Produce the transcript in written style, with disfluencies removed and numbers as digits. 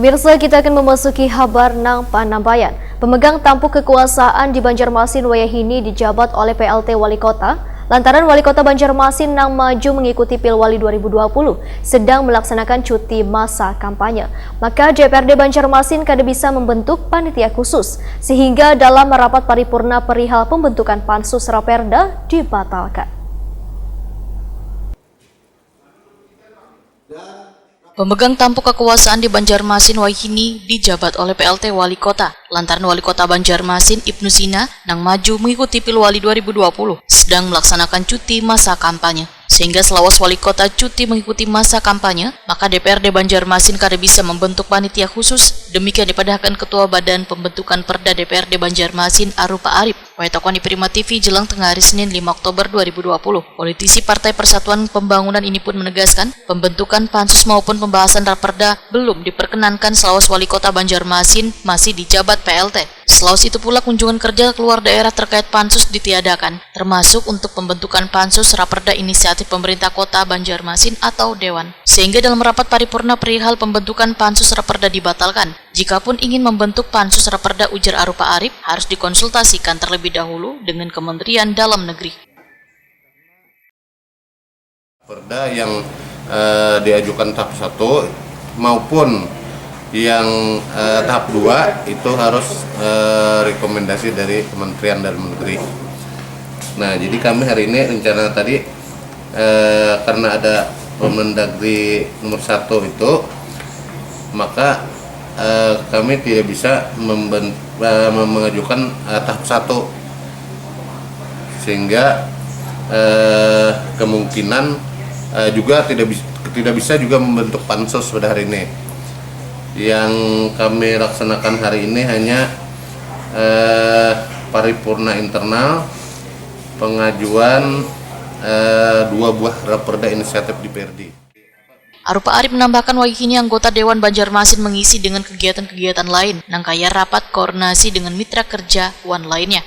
Pemirsa, kita akan memasuki kabar nang Panambayan. Pemegang tampuk kekuasaan di Banjarmasin Wayahini dijabat oleh PLT Wali Kota. Lantaran Wali Kota Banjarmasin nang maju mengikuti Pilwali 2020 sedang melaksanakan cuti masa kampanye. Maka DPRD Banjarmasin kada bisa membentuk panitia khusus sehingga dalam rapat paripurna perihal pembentukan Pansus Raperda dibatalkan. Pemegang tampuk kekuasaan di Banjarmasin Wayahini dijabat oleh PLT Wali Kota. Lantaran Wali Kota Banjarmasin Ibnu Sina nang maju mengikuti Pilwali 2020 sedang melaksanakan cuti masa kampanye. Sehingga selawas Wali Kota cuti mengikuti masa kampanye, maka DPRD Banjarmasin kada bisa membentuk panitia khusus. Demikian dipadahkan Ketua Badan Pembentukan Perda DPRD Banjarmasin Arupa Arif. Waitokoni Prima TV jelang tengah hari Senin 5 Oktober 2020. Politisi Partai Persatuan Pembangunan ini pun menegaskan pembentukan pansus maupun pembahasan raperda belum diperkenankan selawas Wali Kota Banjarmasin masih dijabat PLT. Selawas itu pula kunjungan kerja keluar daerah terkait pansus ditiadakan, termasuk untuk pembentukan pansus raperda inisiatif pemerintah kota Banjarmasin atau Dewan. Sehingga dalam rapat paripurna perihal pembentukan pansus raperda dibatalkan. Jikapun ingin membentuk pansus raperda, ujar Arupa Arif, harus dikonsultasikan terlebih dahulu dengan Kementerian Dalam Negeri. Perda yang diajukan tahap 1 maupun yang tahap 2 itu harus rekomendasi dari Kementerian Dalam Negeri. Nah, jadi kami hari ini rencana tadi karena ada Permendagri nomor 1 itu, maka kami tidak bisa mengajukan tahap 1, sehingga kemungkinan juga tidak bisa juga membentuk pansus pada hari ini. Yang kami laksanakan hari ini hanya paripurna internal, pengajuan 2 buah raperda inisiatif DPRD. Arupa Arif menambahkan Wayahini anggota Dewan Banjarmasin mengisi dengan kegiatan-kegiatan lain, nang kaya rapat koordinasi dengan mitra kerja Wan lainnya.